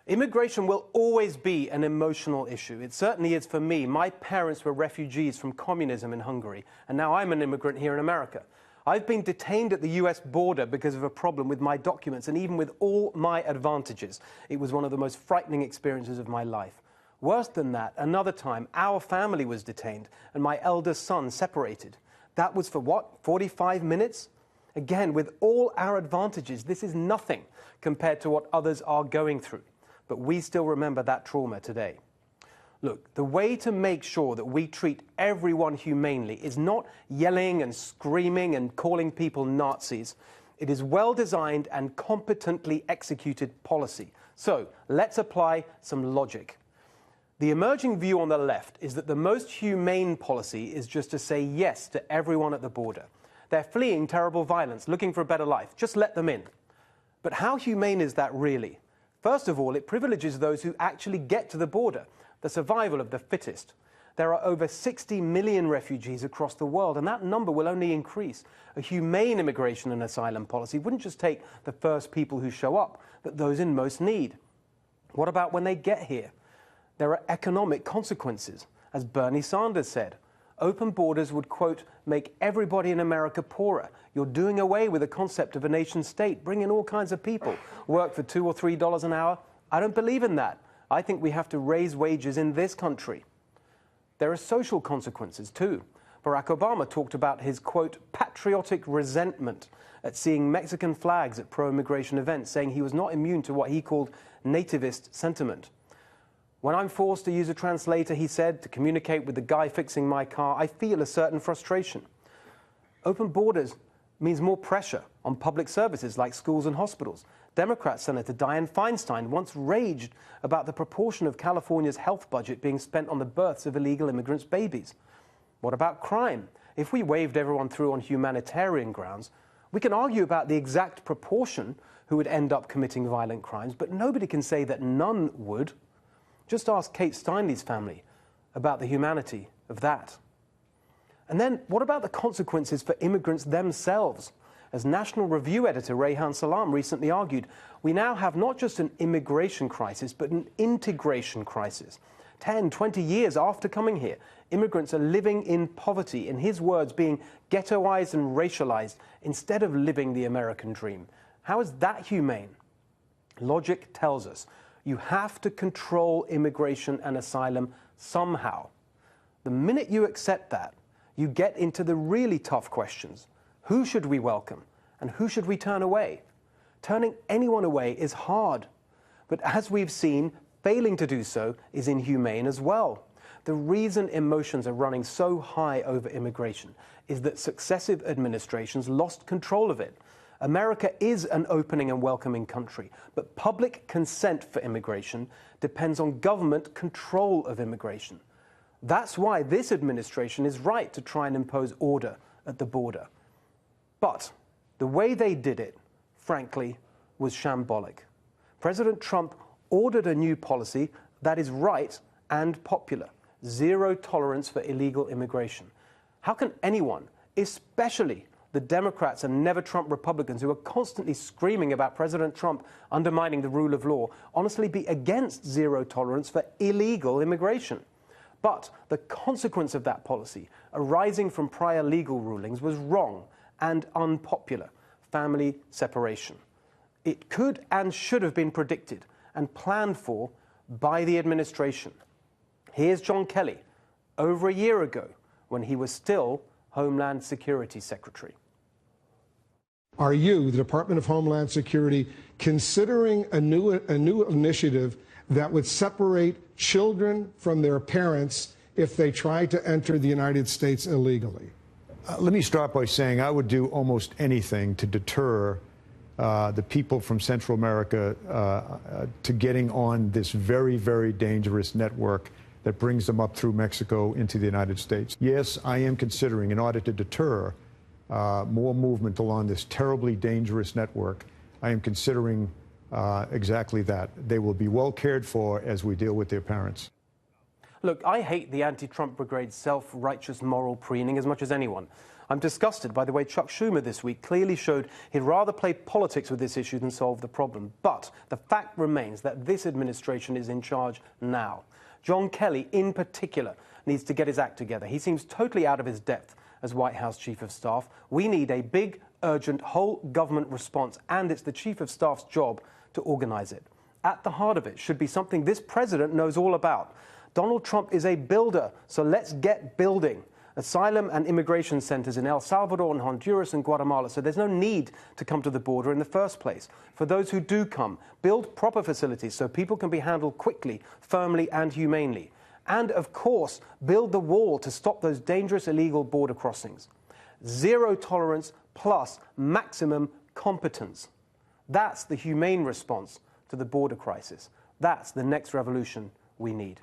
Immigration will always be an emotional issue. It certainly is for me. My parents were refugees from communism in Hungary, and now I'm an immigrant here in America. I've been detained at the US border because of a problem with my documents, and even with all my advantages, it was one of the most frightening experiences of my life. Worse than that, another time, our family was detained, and my eldest son separated. That was for what, 45 minutes? Again, with all our advantages, this is nothing compared to what others are going through. But we still remember that trauma today. Look, the way to make sure that we treat everyone humanely is not yelling and screaming and calling people Nazis. It is well-designed and competently executed policy. So let's apply some logic. The emerging view on the left is that the most humane policy is just to say yes to everyone at the border. They're fleeing terrible violence, looking for a better life. Just let them in. But how humane is that really? First of all, it privileges those who actually get to the border, the survival of the fittest. There are over 60 million refugees across the world, and that number will only increase. A humane immigration and asylum policy wouldn't just take the first people who show up, but those in most need. What about when they get here? There are economic consequences. As Bernie Sanders said, open borders would, quote, make everybody in America poorer. You're doing away with the concept of a nation state, bring in all kinds of people, work for $2 or $3 an hour. I don't believe in that. I think we have to raise wages in this country. There are social consequences too. Barack Obama talked about his, quote, patriotic resentment at seeing Mexican flags at pro-immigration events, saying he was not immune to what he called nativist sentiment. When I'm forced to use a translator, he said, to communicate with the guy fixing my car, I feel a certain frustration. Open borders means more pressure on public services like schools and hospitals. Democrat Senator Dianne Feinstein once raged about the proportion of California's health budget being spent on the births of illegal immigrants' babies. What about crime? If we waved everyone through on humanitarian grounds, we can argue about the exact proportion who would end up committing violent crimes, but nobody can say that none would. Just ask Kate Steinle's family about the humanity of that. And then, what about the consequences for immigrants themselves? As National Review editor Rehan Salam recently argued, we now have not just an immigration crisis, but an integration crisis. 10, 20 years after coming here, immigrants are living in poverty, in his words, being ghettoized and racialized, instead of living the American dream. How is that humane? Logic tells us you have to control immigration and asylum somehow. The minute you accept that, you get into the really tough questions. Who should we welcome, and who should we turn away? Turning anyone away is hard, but as we've seen, failing to do so is inhumane as well. The reason emotions are running so high over immigration is that successive administrations lost control of it. America is an opening and welcoming country, but public consent for immigration depends on government control of immigration. That's why this administration is right to try and impose order at the border. But the way they did it, frankly, was shambolic. President Trump ordered a new policy that is right and popular: zero tolerance for illegal immigration. How can anyone, especially the Democrats and never-Trump Republicans who are constantly screaming about President Trump undermining the rule of law, honestly be against zero tolerance for illegal immigration? But the consequence of that policy, arising from prior legal rulings, was wrong and unpopular: family separation. It could and should have been predicted and planned for by the administration. Here's John Kelly, over a year ago, when he was still Homeland Security Secretary. Are you, the Department of Homeland Security, considering a new initiative that would separate children from their parents if they try to enter the United States illegally? Let me start by saying I would do almost anything to deter the people from Central America to getting on this very, very dangerous network that brings them up through Mexico into the United States. Yes, I am considering, in order to deter more movement along this terribly dangerous network, I am considering exactly that. They will be well cared for as we deal with their parents. Look, I hate the anti-Trump brigade's self-righteous moral preening as much as anyone. I'm disgusted by the way Chuck Schumer this week clearly showed he'd rather play politics with this issue than solve the problem. But the fact remains that this administration is in charge now. John Kelly, in particular, needs to get his act together. He seems totally out of his depth as White House Chief of Staff. We need a big, urgent, whole government response, and it's the Chief of Staff's job to organize it. At the heart of it should be something this president knows all about. Donald Trump is a builder, so let's get building. Asylum and immigration centers in El Salvador and Honduras and Guatemala, so there's no need to come to the border in the first place. For those who do come, build proper facilities so people can be handled quickly, firmly and humanely. And, of course, build the wall to stop those dangerous illegal border crossings. Zero tolerance plus maximum competence. That's the humane response to the border crisis. That's the next revolution we need.